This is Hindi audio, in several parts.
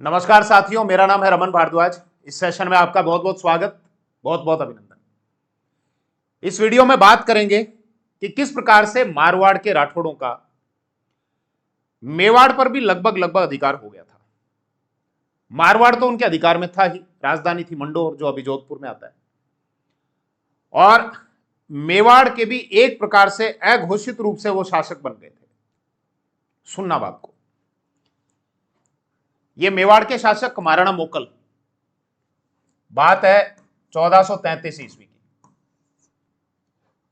नमस्कार साथियों, मेरा नाम है रमन भारद्वाज। इस सेशन में आपका बहुत बहुत स्वागत, बहुत बहुत अभिनंदन। इस वीडियो में बात करेंगे कि किस प्रकार से मारवाड़ के राठौड़ों का मेवाड़ पर भी लगभग लगभग अधिकार हो गया था। मारवाड़ तो उनके अधिकार में था ही, राजधानी थी मंडोर जो अभी जोधपुर में आता है, और मेवाड़ के भी एक प्रकार से अघोषित रूप से वो शासक बन गए थे। सुनना बात को, ये मेवाड़ के शासक महाराणा मोकल, बात है 1433 ईस्वी की।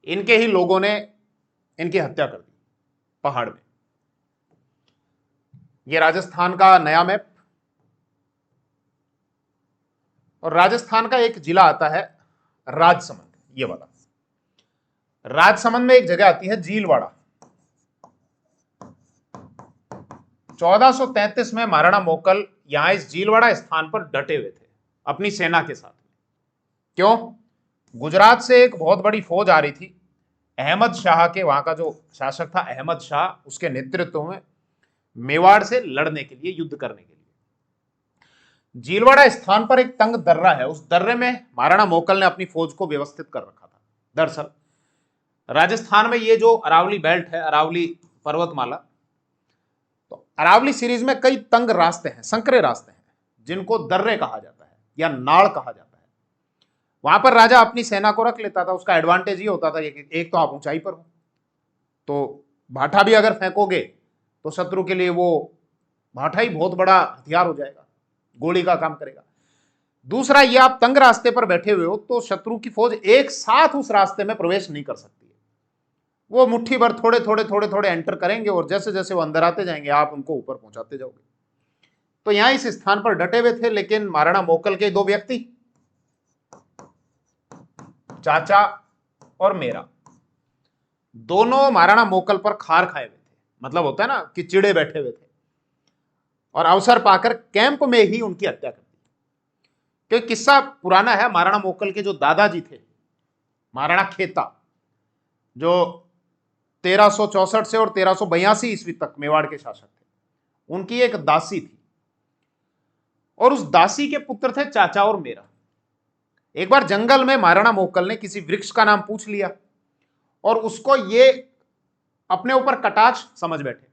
इनके ही लोगों ने इनकी हत्या कर दी पहाड़ में। ये राजस्थान का नया मैप, और राजस्थान का एक जिला आता है राजसमंद, ये वाला। राजसमंद में एक जगह आती है जीलवाड़ा। 1433 में महाराणा मोकल यहां इस जीलवाड़ा स्थान पर डटे हुए थे अपनी सेना के साथ। क्यों? गुजरात से एक बहुत बड़ी फौज आ रही थी। अहमद शाह के, वहां का जो शासक था अहमद शाह, उसके नेतृत्व में मेवाड़ से लड़ने के लिए, युद्ध करने के लिए। जीलवाड़ा स्थान पर एक तंग दर्रा है, उस दर्रे में महाराणा मोकल ने अपनी फौज को व्यवस्थित कर रखा था। दरअसल राजस्थान में ये जो अरावली बेल्ट है, अरावली पर्वतमाला, तो अरावली सीरीज में कई तंग रास्ते हैं, संकरे रास्ते हैं, जिनको दर्रे कहा जाता है या नाड़ कहा जाता है। वहां पर राजा अपनी सेना को रख लेता था। उसका एडवांटेज ये होता था कि एक तो आप ऊंचाई पर हो, तो भाठा भी अगर फेंकोगे तो शत्रु के लिए वो भाठा ही बहुत बड़ा हथियार हो जाएगा, गोली का काम करेगा। दूसरा, ये आप तंग रास्ते पर बैठे हुए हो तो शत्रु की फौज एक साथ उस रास्ते में प्रवेश नहीं कर सकती है। वो मुट्ठी भर थोड़े थोड़े थोड़े थोड़े एंटर करेंगे, और जैसे जैसे वो अंदर आते जाएंगे आप उनको ऊपर पहुंचाते जाओगे। तो यहां इस स्थान पर डटे हुए थे। लेकिन महाराणा मोकल के दो व्यक्ति, चाचा और मेरा, दोनों महाराणा मोकल पर खार खाए हुए थे। मतलब होता है ना कि चिड़े बैठे हुए थे, और अवसर पाकर कैंप में ही उनकी हत्या कर दी। क्योंकि किस्सा पुराना है। महाराणा मोकल के जो दादाजी थे, महाराणा खेता, जो 1364 से और 1382 ईस्वी तक मेवाड़ के शासक थे, उनकी एक दासी थी, और उस दासी के पुत्र थे चाचा और मेरा। एक बार जंगल में महाराणा मोकल ने किसी वृक्ष का नाम पूछ लिया, और उसको ये अपने ऊपर कटाक्ष समझ बैठे,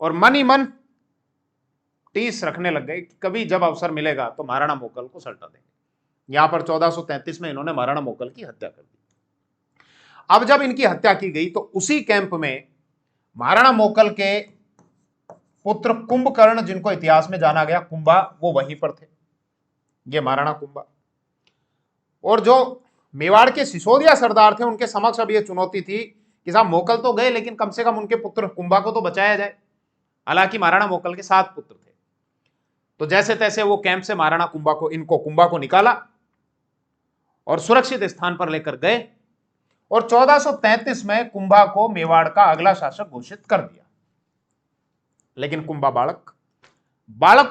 और मन ही मन टीस रखने लग गए कि कभी जब अवसर मिलेगा तो महाराणा मोकल को सल्टा देंगे। यहां पर 1433 में इन्होंने महाराणा मोकल की हत्या कर दी। अब जब इनकी हत्या की गई तो उसी कैंप में महाराणा मोकल के पुत्र कुंभकर्ण, जिनको इतिहास में जाना गया कुंभा, वो वहीं पर थे। ये महाराणा कुंभा। और जो मेवाड़ के सिसोदिया सरदार थे, उनके समक्ष अब यह चुनौती थी कि साहब मोकल तो गए, लेकिन कम से कम उनके पुत्र कुंभा को तो बचाया जाए। हालांकि महाराणा मोकल के 7 पुत्र थे। तो जैसे तैसे वो कैंप से महाराणा कुंभा को निकाला और सुरक्षित स्थान पर लेकर गए, और 1433 में कुंभा को मेवाड़ का अगला शासक घोषित कर दिया। लेकिन कुंभा बालक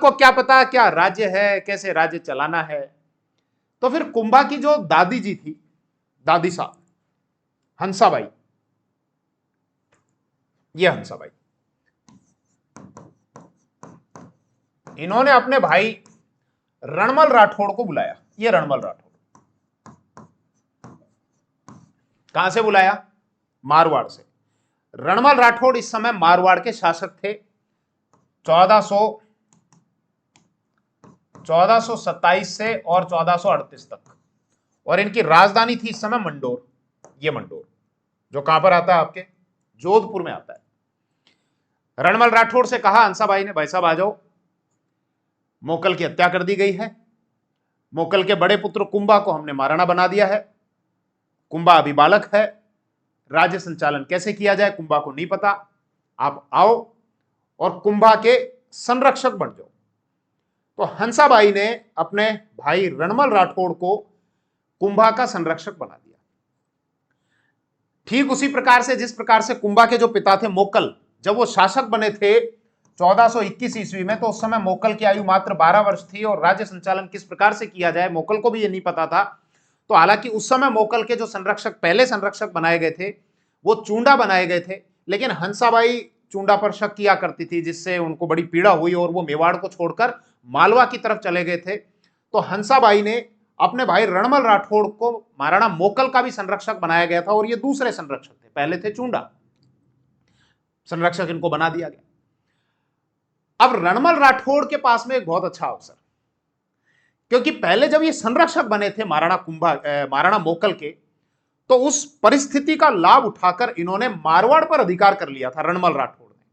को क्या पता क्या राज्य है, कैसे राज्य चलाना है। तो फिर कुंभा की जो दादी जी थी, दादी साहब हंसाबाई, ये हंसाबाई, इन्होंने अपने भाई रणमल राठौड़ को बुलाया। ये रणमल राठौड़ कहां से बुलाया? मारवाड़ से। रणमल राठौड़ इस समय मारवाड़ के शासक थे 1427 से और 1438 तक, और इनकी राजधानी थी इस समय मंडोर। ये मंडोर जो कहां पर आता है? आपके जोधपुर में आता है। रणमल राठौड़ से कहा हंसाबाई ने, भाई साहब आ जाओ, मोकल की हत्या कर दी गई है। मोकल के बड़े पुत्र कुंभा को हमने महाराणा बना दिया है। कुंभा अभी बालक है, राज्य संचालन कैसे किया जाए कुंभा को नहीं पता। आप आओ और कुंभा के संरक्षक बन जाओ। तो हंसाबाई ने अपने भाई रणमल राठौड़ को कुंभा का संरक्षक बना दिया। ठीक उसी प्रकार से जिस प्रकार से कुंभा के जो पिता थे मोकल, जब वो शासक बने थे 1421 ईस्वी में, तो उस समय मोकल की आयु मात्र 12 वर्ष थी, और राज्य संचालन किस प्रकार से किया जाए मोकल को भी ये नहीं पता था। तो हालांकि उस समय मोकल के जो संरक्षक, पहले संरक्षक बनाए गए थे, वो चूंडा बनाए गए थे। लेकिन हंसाबाई चूंडा पर शक किया करती थी, जिससे उनको बड़ी पीड़ा हुई और वो मेवाड़ को छोड़कर मालवा की तरफ चले गए थे, तो हंसाबाई ने अपने भाई रणमल राठौड़ को महाराणा मोकल का भी संरक्षक बनाया गया था, और ये दूसरे संरक्षक थे, पहले थे चूंडा, संरक्षक इनको बना दिया गया। अब रणमल राठौड़ के पास में एक बहुत अच्छा अवसर, क्योंकि पहले जब ये संरक्षक बने थे महाराणा मोकल के, तो उस परिस्थिति का लाभ उठाकर इन्होंने मारवाड़ पर अधिकार कर लिया था। रणमल राठौड़ ने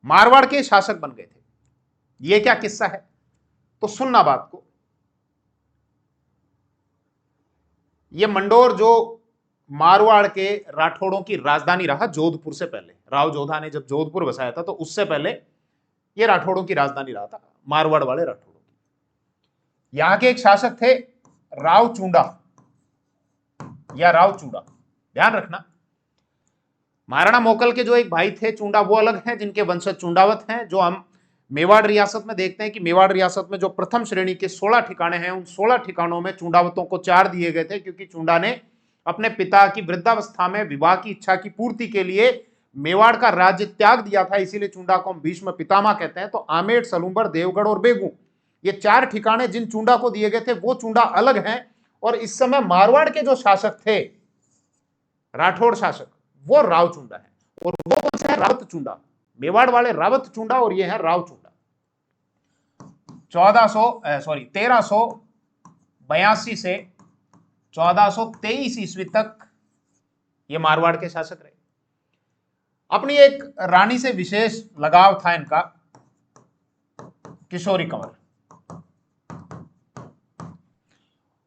मारवाड़ के शासक बन गए थे। ये क्या किस्सा है, तो सुनना बात को। ये मंडोर जो मारवाड़ के राठौड़ों की राजधानी रहा जोधपुर से पहले, राव जोधा ने जब जोधपुर बसाया था, तो उससे पहले ये राठौड़ों की राजधानी रहा था, मारवाड़ वाले राठौड़ों की। यहां के एक शासक थे राव चूंडा या राव चूंडा, ध्यान रखना। महाराणा मोकल के जो एक भाई थे चूंडा, वो अलग हैं, जिनके वंशज चूंडावत हैं, जो हम मेवाड़ रियासत में देखते हैं कि मेवाड़ रियासत में जो प्रथम श्रेणी के 16 ठिकाने हैं, उन 16 ठिकानों में चूंडावतों को 4 दिए गए थे, क्योंकि चूंडा ने अपने पिता की वृद्धावस्था में विवाह की इच्छा की पूर्ति के लिए मेवाड़ का राज्य त्याग दिया था, इसीलिए चूंडा को हम भीष्म पितामह कहते हैं। तो आमेर, सलूंबर, देवगढ़ और बेगू, ये 4 ठिकाने जिन चूंडा को दिए गए थे, वो चूंडा अलग हैं। और इस समय मारवाड़ के जो शासक थे, राठौड़ शासक, वो राव चूंडा है, और वो कौन सा है, रावत चूंडा। मेवाड़ वाले रावत चूंडा और ये है राव चूंडा। 1382 से 1423 ईस्वी तक ये मारवाड़ के शासक रहे। अपनी एक रानी से विशेष लगाव था इनका, किशोरी कंवर,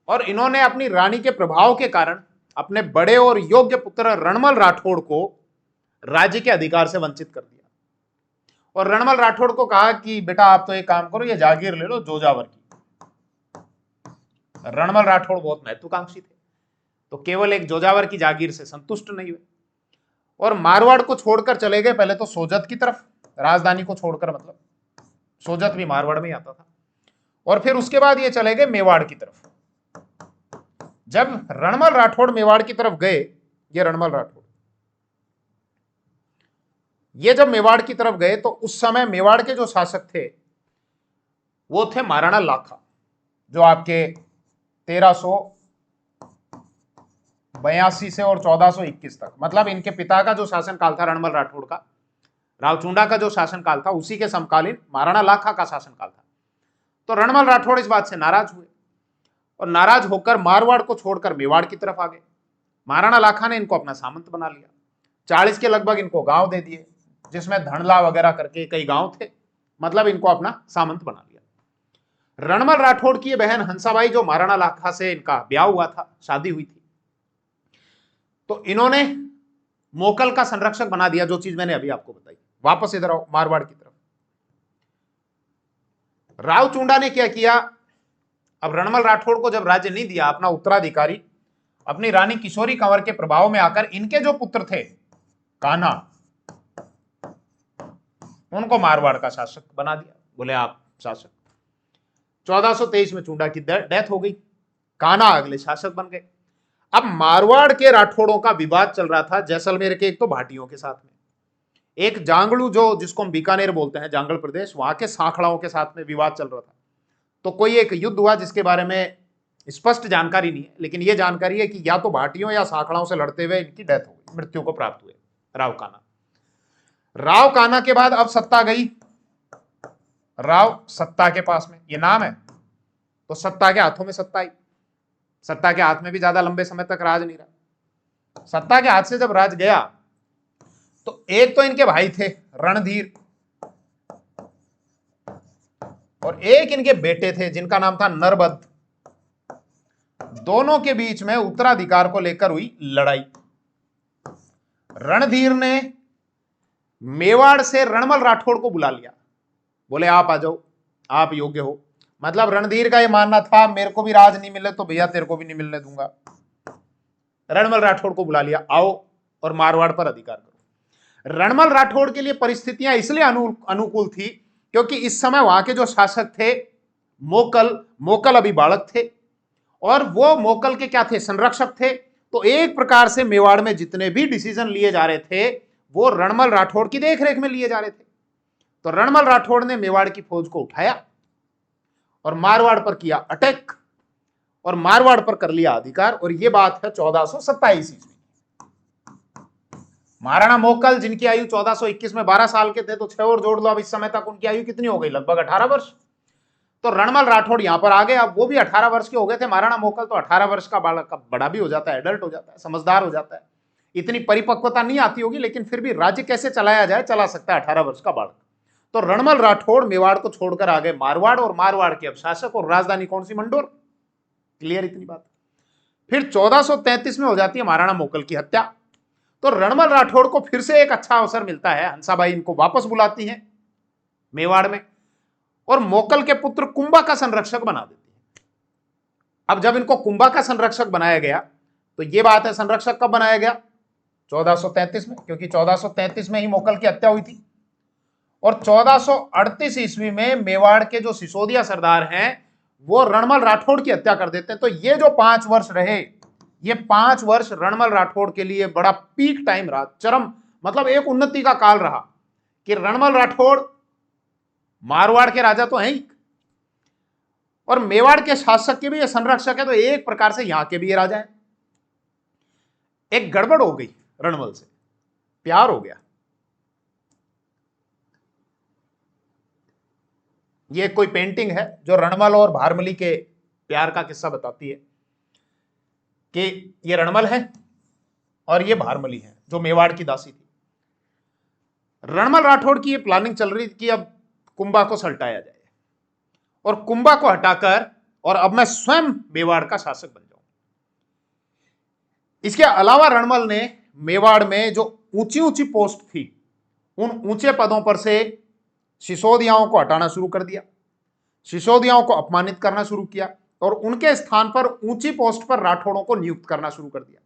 और इन्होंने अपनी रानी के प्रभाव के कारण अपने बड़े और योग्य पुत्र रणमल राठौड़ को राज्य के अधिकार से वंचित कर दिया। और रणमल राठौड़ को कहा कि बेटा आप तो एक काम करो, ये जागीर ले लो जोजावर की। रणमल राठौड़ बहुत महत्वाकांक्षी थे, तो केवल एक जोजावर की जागीर से संतुष्ट नहीं हुए और मारवाड़ को छोड़कर चले गए पहले तो सोजत की तरफ, राजधानी को छोड़कर, मतलब सोजत भी मारवाड़ में ही आता था, और फिर उसके बाद ये चले गए मेवाड़ की तरफ। जब रणमल राठौड़ मेवाड़ की तरफ गए, ये रणमल राठौड़ ये जब मेवाड़ की तरफ गए, तो उस समय मेवाड़ के जो शासक थे वो थे महाराणा लाखा, जो आपके 1382 से और 1421 तक, मतलब इनके पिता का जो शासनकाल था रणमल राठौड़ का, रावचूंडा का जो शासनकाल था, उसी के समकालीन महाराणा लाखा का शासनकाल था। तो रणमल राठौड़ इस बात से नाराज हुए और नाराज होकर मारवाड़ को छोड़कर मेवाड़ की तरफ आ गए। महाराणा लाखा ने इनको अपना सामंत बना लिया, 40 के लगभग इनको गांव दे दिए, जिसमें धनला वगैरह करके कई गांव थे, मतलब इनको अपना सामंत बना लिया। रणमल राठौड़ की बहन हंसाबाई, जो महाराणा लाखा से इनका ब्याह हुआ था, शादी हुई थी, तो इन्होंने मोकल का संरक्षक बना दिया, जो चीज मैंने अभी आपको बताई। वापस इधर आओ मारवाड़ की तरफ। राव चूंडा ने क्या किया, अब रणमल राठौड़ को जब राज्य नहीं दिया, अपना उत्तराधिकारी अपनी रानी किशोरी कंवर के प्रभाव में आकर इनके जो पुत्र थे कान्हा, उनको मारवाड़ का शासक बना दिया, बोले आप शासक। 1423 में चूंडा की डेथ हो गई, कान्हा अगले शासक बन गए। अब मारवाड़ के राठौड़ों का विवाद चल रहा था जैसलमेर के एक तो भाटियों के साथ में, एक जांगलू, जो जिसको हम बीकानेर बोलते हैं, जांगल प्रदेश, वहां के सांखड़ाओं के साथ में विवाद चल रहा था। तो कोई एक युद्ध हुआ जिसके बारे में स्पष्ट जानकारी नहीं है, लेकिन यह जानकारी है कि या तो भाटियों या सांखड़ाओं से लड़ते हुए इनकी डेथ हो गई, मृत्यु को प्राप्त हुए राव कान्हा। राव कान्हा के बाद अब सत्ता गई राव सत्ता के पास में, ये नाम है, तो सत्ता के हाथों में सत्ता आई। सत्ता के हाथ में भी ज्यादा लंबे समय तक राज नहीं रहा। सत्ता के हाथ से जब राज गया, तो एक तो इनके भाई थे रणधीर, और एक इनके बेटे थे जिनका नाम था नरबद। दोनों के बीच में उत्तराधिकार को लेकर हुई लड़ाई। रणधीर ने मेवाड़ से रणमल राठौड़ को बुला लिया, बोले आप आ जाओ, आप योग्य हो। मतलब रणधीर का यह मानना था मेरे को भी राज नहीं मिले तो भैया तेरे को भी नहीं मिलने दूंगा। रणमल राठौड़ को बुला लिया, आओ और मारवाड़ पर अधिकार करो। रणमल राठौड़ के लिए परिस्थितियां इसलिए अनुकूल थी क्योंकि इस समय वहां के जो शासक थे मोकल अभी बालक थे, और वो मोकल के क्या थे, संरक्षक थे। तो एक प्रकार से मेवाड़ में जितने भी डिसीजन लिए जा रहे थे वो रणमल राठौड़ की देखरेख में लिए जा रहे थे। तो रणमल राठौड़ ने मेवाड़ की फौज को उठाया और मारवाड़ पर किया अटैक और मारवाड़ पर कर लिया अधिकार। और यह बात है 1427 ईस्वी। महाराणा मोकल जिनकी आयु 1421 में 12 साल के थे, तो 6 और जोड़ लो, अब इस समय तक उनकी आयु कितनी हो गई, लगभग 18 वर्ष। तो रणमल राठौड़ यहां पर आ गए, अब वो भी 18 वर्ष के हो गए थे। महाराणा मोकल तो 18 वर्ष का बड़ा भी हो जाता है, एडल्ट हो जाता है, समझदार हो जाता है। इतनी परिपक्वता नहीं आती होगी, लेकिन फिर भी राज्य कैसे चलाया जाए चला सकता है 18 वर्ष का बालक। तो रणमल राठौड़ मेवाड़ को छोड़कर आ गए मारवाड़, और मारवाड़ के अब शासक, और राजधानी कौन सी, मंडोर। क्लियर इतनी बात। फिर 1433 में हो जाती है महाराणा मोकल की हत्या। तो रणमल राठौड़ को फिर से एक अच्छा अवसर मिलता है, हंसाबाई इनको वापस बुलाती हैं मेवाड़ में, और मोकल के पुत्र कुंभा का संरक्षक बना देती है। अब जब इनको कुंभा का संरक्षक बनाया गया, तो यह बात है संरक्षक कब बनाया गया, 1433 में, क्योंकि 1433 में ही मोकल की हत्या हुई थी। और 1438 ईस्वी में मेवाड़ के जो सिसोदिया सरदार हैं वो रणमल राठौड़ की हत्या कर देते हैं। तो ये जो 5 वर्ष रहे, ये 5 वर्ष रणमल राठौड़ के लिए बड़ा पीक टाइम रहा, चरम, मतलब एक उन्नति का काल रहा कि रणमल राठौड़ मारवाड़ के राजा तो हैं ही, और मेवाड़ के शासक के भी ये संरक्षक है, तो एक प्रकार से यहां के भी ये राजा है। एक गड़बड़ हो गई, रणमल से प्यार हो गया। ये कोई पेंटिंग है जो रणमल और भारमली के प्यार का किस्सा बताती है कि ये रणमल है और ये भारमली है जो मेवाड़ की दासी थी। रणमल राठौड़ की ये प्लानिंग चल रही थी कि अब कुंभा को सल्टाया जाए और कुंभा को हटाकर और अब मैं स्वयं मेवाड़ का शासक बन जाऊं। इसके अलावा रणमल ने मेवाड़ में जो ऊंची ऊंची पोस्ट थी, उन ऊंचे पदों पर से सिसोदियाओं को हटाना शुरू कर दिया, सिसोदियाओं को अपमानित करना शुरू किया और उनके स्थान पर ऊंची पोस्ट पर राठौड़ों को नियुक्त करना शुरू कर दिया।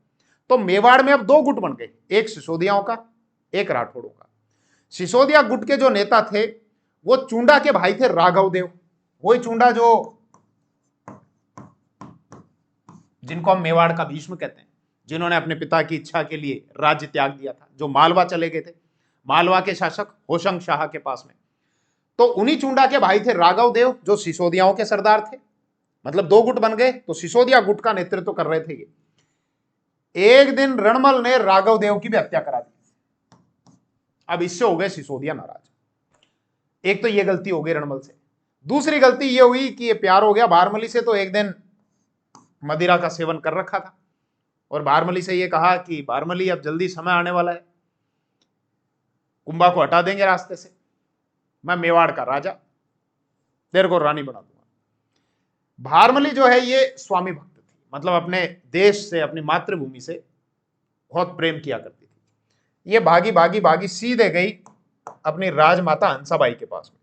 तो मेवाड़ में अब 2 गुट बन गए, एक सिसोदियाओं का, एक राठौड़ों का। सिसोदिया गुट के जो नेता थे वो चुंडा के भाई थे राघव देव, वही चुंडा जो जिनको हम मेवाड़ का भीष्म कहते हैं, जिन्होंने अपने पिता की इच्छा के लिए राज्य त्याग दिया था, जो मालवा चले गए थे, मालवा के शासक होशंग शाह के पास में। तो उन्हीं चुंडा के भाई थे राघव देव जो सिसोदियाओं के सरदार थे। मतलब 2 गुट बन गए, तो सिसोदिया गुट का नेतृत्व कर रहे थे ये। एक दिन रणमल ने राघव देव की भी हत्या करा दी। अब इससे हो गए सिसोदिया नाराज। एक तो ये गलती हो गई रणमल से। दूसरी गलती ये हुई कि ये प्यार हो गया भारमली से, तो एक दिन मदिरा का सेवन कर रखा था और भारमली से ये कहा कि भारमली अब जल्दी समय आने वाला है, कुंभा को हटा देंगे रास्ते से, मैं मेवाड़ का राजा, तेरे को रानी बना दूंगा। भारमली जो है ये स्वामी भक्त थी, मतलब अपने देश से, अपनी मातृभूमि से बहुत प्रेम किया करती थी। ये भागी भागी भागी सीधे गई अपनी राजमाता हंसाबाई के पास में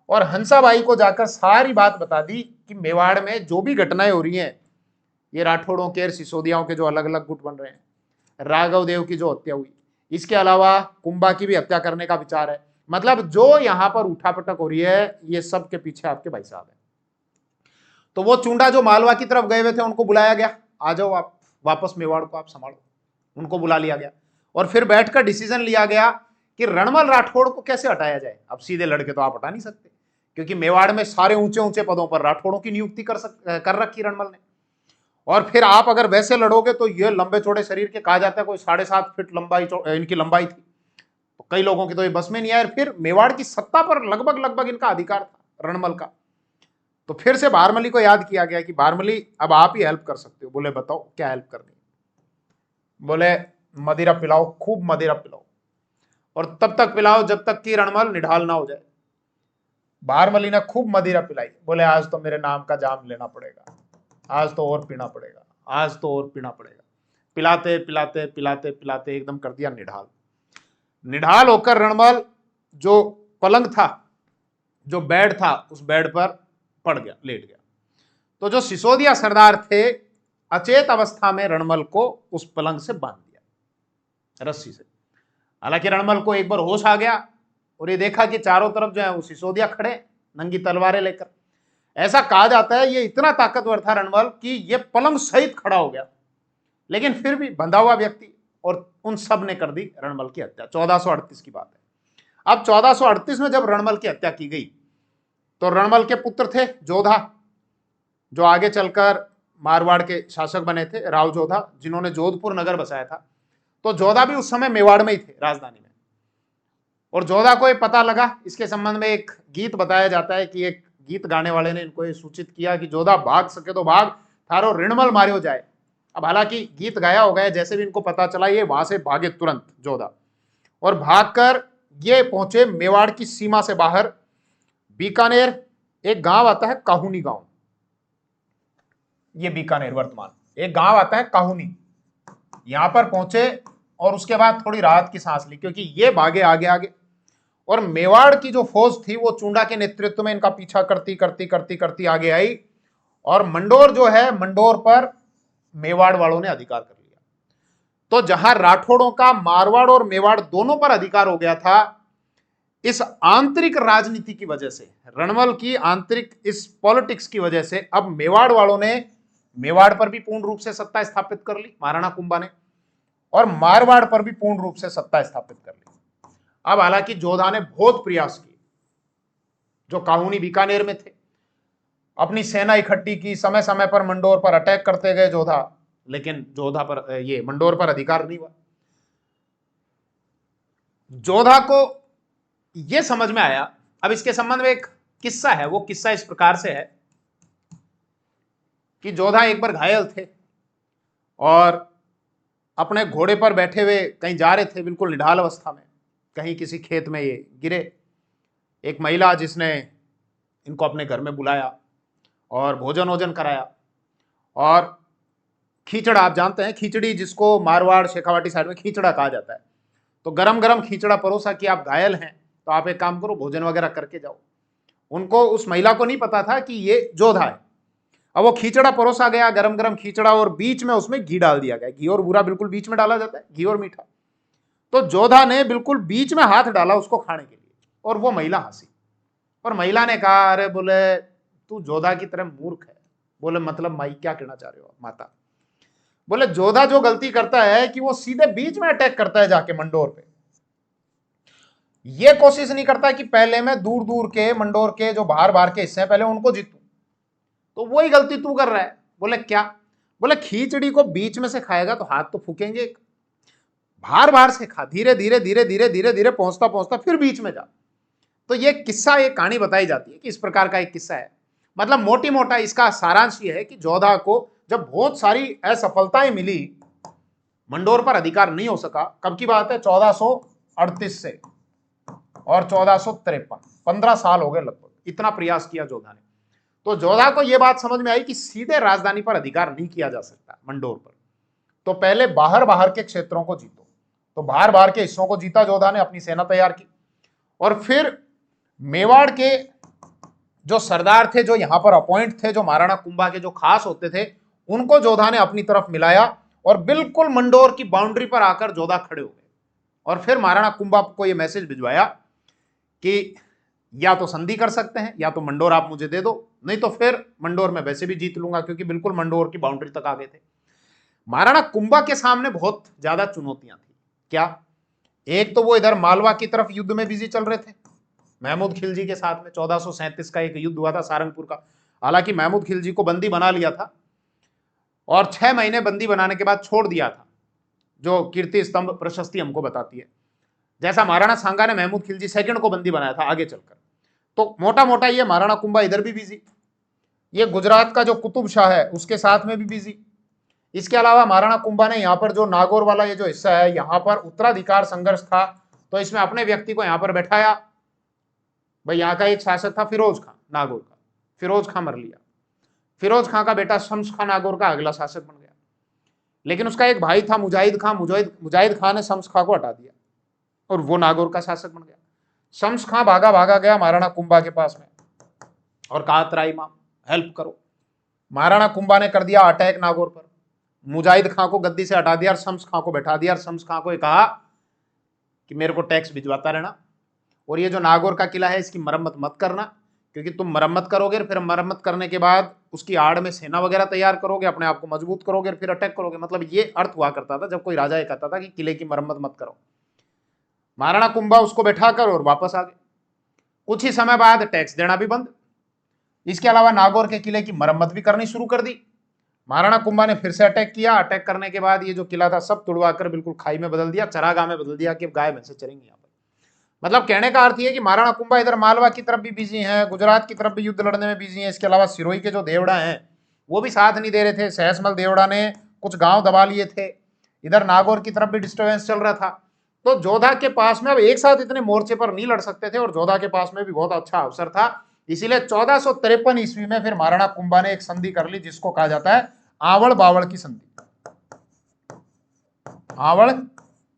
और हंसाबाई को जाकर सारी बात बता दी कि मेवाड़ में जो भी घटनाएं हो रही हैं, ये राठौड़ों के, सिसोदियाओं के जो अलग अलग गुट बन रहे हैं, राघव देव की जो हत्या हुई, इसके अलावा कुंभा की भी हत्या करने का विचार है, मतलब जो यहां पर उठापटक हो रही है ये सब के पीछे आपके भाई साहब है। तो वो चुंडा जो मालवा की तरफ गए हुए थे उनको बुलाया गया, आ जाओ आप वापस मेवाड़ को आप संभालो। उनको बुला लिया गया और फिर बैठकर डिसीजन लिया गया कि रणमल राठौड़ को कैसे हटाया जाए। अब सीधे लड़के तो आप हटा नहीं सकते, क्योंकि मेवाड़ में सारे ऊंचे ऊंचे पदों पर राठौड़ों की नियुक्ति कर रखी रणमल ने। और फिर आप अगर वैसे लड़ोगे तो ये लंबे चौड़े शरीर के, कहा जाता है कोई 7.5 फीट लंबाई इनकी लंबाई थी, तो कई लोगों की तो ये बस में नहीं आया। फिर मेवाड़ की सत्ता पर लगभग इनका अधिकार था रणमल का। तो फिर से भारमली को याद किया गया कि भारमली अब आप ही हेल्प कर सकते हो। बोले बताओ क्या हेल्प करनी। बोले मदिरा पिलाओ, खूब मदिरा पिलाओ, और तब तक पिलाओ जब तक कि रणमल निढाल ना हो जाए। भारमली ने खूब मदिरा पिलाई। बोले आज तो मेरे नाम का जाम लेना पड़ेगा, आज तो और पीना पड़ेगा, आज तो और पीना पड़ेगा। पिलाते पिलाते पिलाते पिलाते एकदम कर दिया निढाल। निढाल होकर रणमल जो पलंग था, जो बेड था, उस बेड पर पड़ गया, लेट गया। तो जो सिसोदिया सरदार थे अचेत अवस्था में रणमल को उस पलंग से बांध दिया रस्सी से। हालांकि रणमल को एक बार होश आ गया और ये देखा कि चारों तरफ जो है वो सिसोदिया खड़े नंगी तलवारें लेकर। ऐसा कहा जाता है ये इतना ताकतवर था रणमल कि ये पलंग सहित खड़ा हो गया, लेकिन फिर भी बंधा हुआ व्यक्ति, और उन सब ने कर दी रणमल की हत्या। 1438 की बात है। अब 1438 में जब रणमल की हत्या की गई तो रणमल के पुत्र थे जोधा, जो आगे चलकर मारवाड़ के शासक बने थे, राव जोधा, जिन्होंने जोधपुर नगर बसाया था। तो जोधा भी उस समय मेवाड़ में ही थे, राजधानी में। और जोधा को ये पता लगा, इसके संबंध में एक गीत बताया जाता है कि एक गीत गाने वाले ने इनको ये सूचित किया कि जोधा भाग सके तो भाग, थारो ऋणमल मारियो जाए। अब हालांकि गीत गाया हो गया, जैसे भी इनको पता चला ये वहां से भागे तुरंत जोधा, और भागकर ये पहुंचे मेवाड़ की सीमा से बाहर बीकानेर। एक गांव आता है काहुनी गांव, ये बीकानेर वर्तमान, एक गांव आता है काहुनी, यहां पर पहुंचे और उसके बाद थोड़ी राहत की सांस ली, क्योंकि ये भागे आगे आगे और मेवाड़ की जो फौज थी वो चूंडा के नेतृत्व में इनका पीछा करती करती करती करती आगे आई, और मंडोर जो है, मंडोर पर मेवाड़ वालों ने अधिकार कर लिया। तो जहां राठौड़ों का मारवाड़ और मेवाड़ दोनों पर अधिकार हो गया था, इस आंतरिक राजनीति की वजह से, रणमल की आंतरिक इस पॉलिटिक्स की वजह से, अब मेवाड़ वालों ने मेवाड़ पर भी पूर्ण रूप से सत्ता स्थापित कर ली, महाराणा कुंभा ने, और मारवाड़ पर भी पूर्ण रूप से सत्ता स्थापित कर ली। अब हालांकि जोधा ने बहुत प्रयास किए, जो काहुनी बीकानेर में थे, अपनी सेना इकट्ठी की, समय समय पर मंडोर पर अटैक करते गए जोधा, लेकिन जोधा पर, ये मंडोर पर अधिकार नहीं हुआ। जोधा को यह समझ में आया। अब इसके संबंध में एक किस्सा है, वो किस्सा इस प्रकार से है कि जोधा एक बार घायल थे और अपने घोड़े पर बैठे हुए कहीं जा रहे थे, बिल्कुल निढाल अवस्था में, कहीं किसी खेत में ये गिरे। एक महिला जिसने इनको अपने घर में बुलाया और भोजन वोजन कराया, और खींचड़ा, आप जानते हैं खिचड़ी, जिसको मारवाड़ शेखावाटी साइड में खींचड़ा कहा जाता है, तो गरम गरम खींचड़ा परोसा कि आप घायल हैं तो आप एक काम करो, भोजन वगैरह करके जाओ। उनको, उस महिला को नहीं पता था कि ये जोधा है। अब वो खींचड़ा परोसा गया, गरम गरम खींचड़ा, और बीच में उसमें घी डाल दिया गया। घी और बूरा बिल्कुल बीच में डाला जाता है, घी और मीठा। तो जोधा ने बिल्कुल बीच में हाथ डाला उसको खाने के लिए, और वो महिला हंसी, और महिला ने कहा, अरे बोले तू जोधा की तरह मूर्ख है। बोले मतलब माई क्या कहना चाह रहे हो माता? बोले जोधा जो गलती करता है कि वो सीधे बीच में अटैक करता है जाके मंडोर पे, ये कोशिश नहीं करता कि पहले मैं दूर दूर के मंडोर के जो बाहर बाहर के हिस्से हैं पहले उनको जीतूं, तो वही गलती तू कर रहा है। बोले क्या? बोले खींचड़ी को बीच में से खाएगा तो हाथ तो फूकेंगे, बाहर बाहर से खा, धीरे धीरे धीरे धीरे धीरे धीरे पहुंचता पहुंचता फिर बीच में जा। तो ये किस्सा, ये कहानी बताई जाती है कि इस प्रकार का एक किस्सा है। मतलब मोटी मोटा इसका सारांश ये है कि जोधा को जब बहुत सारी असफलताएं मिली, मंडोर पर अधिकार नहीं हो सका। कब की बात है? 1438 से और 1453, 15 साल हो गए लगभग, इतना प्रयास किया जोधा ने। तो जोधा को यह बात समझ में आई कि सीधे राजधानी पर अधिकार नहीं किया जा सकता मंडोर पर, तो पहले बाहर बाहर के क्षेत्रों को जीतो। तो बाहर बाहर के हिस्सों को जीता जोधा ने, अपनी सेना तैयार की, और फिर मेवाड़ के जो सरदार थे, जो यहां पर अपॉइंट थे, जो महाराणा कुंभा के जो खास होते थे, उनको जोधा ने अपनी तरफ मिलाया, और बिल्कुल मंडोर की बाउंड्री पर आकर जोधा खड़े हो गए। और फिर महाराणा कुंभा को यह मैसेज भिजवाया कि या तो संधि कर सकते हैं, या तो मंडोर आप मुझे दे दो, नहीं तो फिर मंडोर में वैसे भी जीत लूंगा, क्योंकि बिल्कुल मंडोर की बाउंड्री तक आ गए थे। महाराणा कुंभा के सामने बहुत ज्यादा चुनौतियां थी। क्या? एक तो वो इधर मालवा की तरफ युद्ध में बिजी चल रहे थे महमूद खिलजी के साथ में। 1437 का एक युद्ध हुआ था सारंगपुर का। हालांकि महमूद खिलजी को बंदी बना लिया था, और 6 महीने बंदी बनाने के बाद छोड़ दिया था, जो कीर्ति स्तंभ प्रशस्ति हमको बताती है। जैसा महाराणा सांगा ने महमूद खिलजी सेकंड को बंदी बनाया था आगे चलकर। तो मोटा मोटा ये महाराणा कुंभा इधर भी बिजी, ये गुजरात का जो कुतुब शाह है उसके साथ में भी बिजी। इसके अलावा महाराणा कुंभा ने यहाँ पर जो नागौर वाला ये जो हिस्सा है, यहाँ पर उत्तराधिकार संघर्ष था, तो इसमें अपने व्यक्ति को यहाँ पर बैठाया। भाई यहाँ का एक शासक था फिरोज खां नागौर का, फिरोज खां मर लिया। फिरोज खां का बेटा शम्स खां नागौर का अगला शासक बन गया, लेकिन उसका एक भाई था मुजाहिद खां। मुजाहिद खां ने शम्स खां को हटा दिया और वो नागौर का शासक बन गया। शम्स खां भागा भागा गया महाराणा कुंभा के पास में और कहा, त्राई माम हेल्प करो। महाराणा कुंभा ने कर दिया अटैक नागौर पर, मुजाहिद खां को गद्दी से हटा दिया और शम्स खां को बैठा दिया। और शम्स खां को कहा कि मेरे को टैक्स भिजवाता रहना, और ये जो नागौर का किला है इसकी मरम्मत मत करना, क्योंकि तुम मरम्मत करोगे, फिर मरम्मत करने के बाद उसकी आड़ में सेना वगैरह तैयार करोगे, अपने आप को मजबूत करोगे, फिर अटैक करोगे। मतलब ये अर्थ हुआ करता था जब कोई राजा ये कहता था कि किले की मरम्मत मत करो। महाराणा कुंभा उसको बैठाकर और वापस आ गए। कुछ ही समय बाद टैक्स देना भी बंद, इसके अलावा नागौर के किले की मरम्मत भी करनी शुरू कर दी। महाराणा कुंभा ने फिर से अटैक किया। अटैक करने के बाद ये जो किला था सब तुड़वाकर बिल्कुल खाई में बदल दिया, चरागाह में बदल दिया कि गाय भैंसे चरेंगी यहाँ पर। मतलब कहने का अर्थ ये कि महाराणा कुंभा इधर मालवा की तरफ भी बिजी हैं, गुजरात की तरफ भी युद्ध लड़ने में बिजी हैं। इसके अलावा सिरोही के जो देवड़ा हैं वो भी साथ नहीं दे रहे थे। सहसमल देवड़ा ने कुछ गांव दबा लिए थे। इधर नागौर की तरफ भी डिस्टर्बेंस चल रहा था। तो जोधा के पास में अब एक साथ इतने मोर्चे पर नहीं लड़ सकते थे और जोधा के पास में भी बहुत अच्छा अवसर था। इसीलिए 1453 ईस्वी में फिर महाराणा कुंभा ने एक संधि कर ली जिसको कहा जाता है आवड़ बावड़ की संधि। आवड़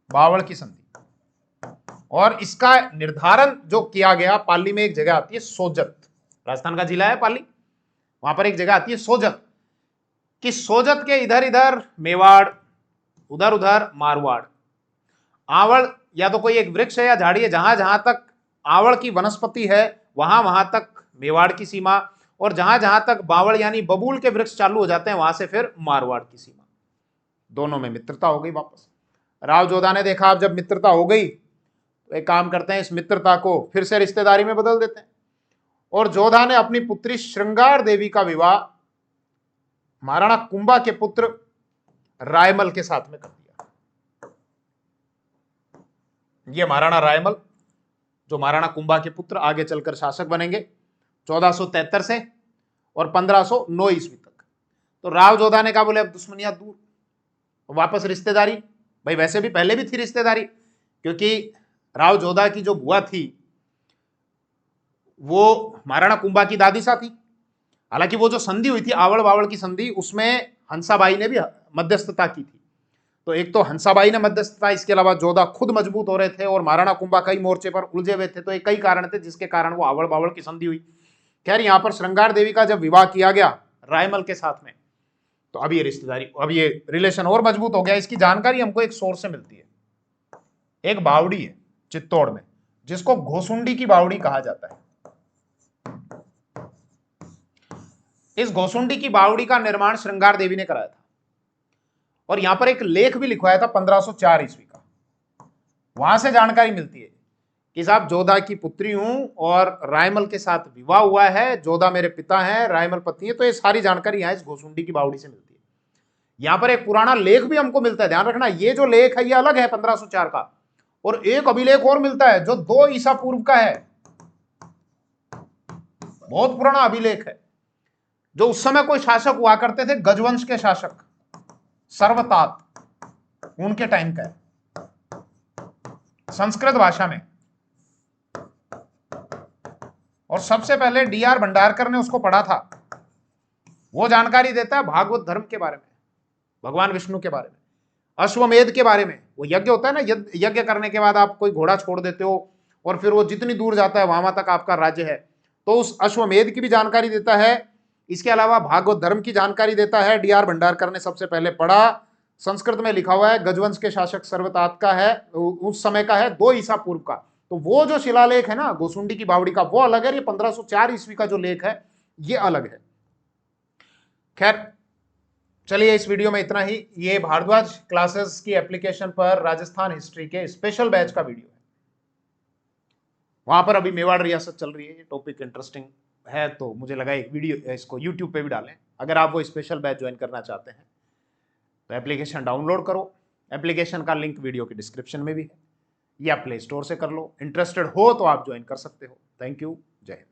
बावड़ की संधि। और इसका निर्धारण जो किया गया, पाली में एक जगह आती है सोजत, राजस्थान का जिला है पाली, वहां पर एक जगह आती है सोजत, कि सोजत के इधर इधर मेवाड़, उधर उधर मारवाड़। आवड़ या तो कोई एक वृक्ष है या झाड़ी है, जहां जहां तक आवड़ की वनस्पति है वहां वहां तक मेवाड़ की सीमा, और जहां जहां तक बावड़ यानी बबूल के वृक्ष चालू हो जाते हैं वहां से फिर मारवाड़ की सीमा। दोनों में मित्रता हो गई वापस। राव जोधा ने देखा अब जब मित्रता हो गई तो एक काम करते हैं, इस मित्रता को फिर से रिश्तेदारी में बदल देते हैं। और जोधा ने अपनी पुत्री श्रृंगार देवी का विवाह महाराणा कुंभा के पुत्र रायमल के साथ में कर दिया। ये महाराणा रायमल जो महाराणा कुंभा के पुत्र आगे चलकर शासक बनेंगे 1473 से और 1509 ईस्वी तक। तो राव जोधा ने कहा बोले अब दुश्मनियां दूर, वापस रिश्तेदारी। भाई वैसे भी पहले भी थी रिश्तेदारी, क्योंकि राव जोधा की जो बुआ थी वो महाराणा कुंभा की दादी सा थी। हालांकि वो जो संधि हुई थी आवड़ बावड़ की संधि, उसमें हंसाबाई ने भी मध्यस्थता की थी। तो एक तो हंसाबाई ने मध्यस्थता, इसके अलावा जोधा खुद मजबूत हो रहे थे और महाराणा कुंभा कई मोर्चे पर उलझे हुए थे। तो एक कई कारण थे जिसके कारण वो आवड़ बावड़ की संधि हुई। खैर यहां पर श्रृंगार देवी का जब विवाह किया गया रायमल के साथ में, तो अब ये रिश्तेदारी, अब ये रिलेशन और मजबूत हो गया। इसकी जानकारी हमको एक सोर्स से मिलती है। एक बावड़ी है चित्तौड़ में जिसको घोसुंडी की बावड़ी कहा जाता है। इस घोसुंडी की बावड़ी का निर्माण श्रृंगार देवी ने कराया था और यहां पर एक लेख भी लिखवाया था 1504 ईस्वी का। वहां से जानकारी मिलती है कि साहब जोधा की पुत्री हूं और रायमल के साथ विवाह हुआ है, जोधा मेरे पिता हैं, रायमल पत्नी है। तो ये सारी जानकारी यहां इस घोसुंडी की बावड़ी से मिलती है। यहां पर एक पुराना लेख भी हमको मिलता है, ध्यान रखना ये जो लेख है ये अलग है 1504 का, और एक अभिलेख और मिलता है जो 2 ईसा पूर्व का है। बहुत पुराना अभिलेख है जो उस समय कोई शासक हुआ करते थे, गजवंश के शासक सर्वतात, उनके टाइम का है, संस्कृत भाषा में। और सबसे पहले D.R. भंडारकर ने उसको पढ़ा था। वो जानकारी देता है भागवत धर्म के बारे में, भगवान विष्णु के बारे में, अश्वमेध के बारे में। वो यज्ञ होता है ना, यज्ञ करने के बाद आप कोई घोड़ा छोड़ देते हो और फिर वो जितनी दूर जाता है वहां तक आपका राज्य है, तो उस अश्वमेध की भी जानकारी देता है। इसके अलावा भागवत धर्म की जानकारी देता है। D.R. भंडारकर ने सबसे पहले पढ़ा, संस्कृत में लिखा हुआ है, गजवंश के शासक सर्वतात का है, उस समय का है, 2 ईसा पूर्व का। तो वो जो शिलालेख है ना घोसुंडी की बावड़ी का, वो अलग है। ये 1504 ईस्वी का जो लेख है ये अलग है। खैर चलिए इस वीडियो में इतना ही। ये भारद्वाज क्लासेस की एप्लीकेशन पर राजस्थान हिस्ट्री के स्पेशल बैच का वीडियो है। वहां पर अभी मेवाड़ रियासत चल रही है, ये टॉपिक इंटरेस्टिंग है तो मुझे लगा एक वीडियो इसको यूट्यूब पे भी डालें। अगर आप वो स्पेशल बैच ज्वाइन करना चाहते हैं तो एप्लीकेशन डाउनलोड करो। एप्लीकेशन का लिंक वीडियो के डिस्क्रिप्शन में भी है, या प्ले स्टोर से कर लो। इंटरेस्टेड हो तो आप ज्वाइन कर सकते हो। थैंक यू, जय हिंद।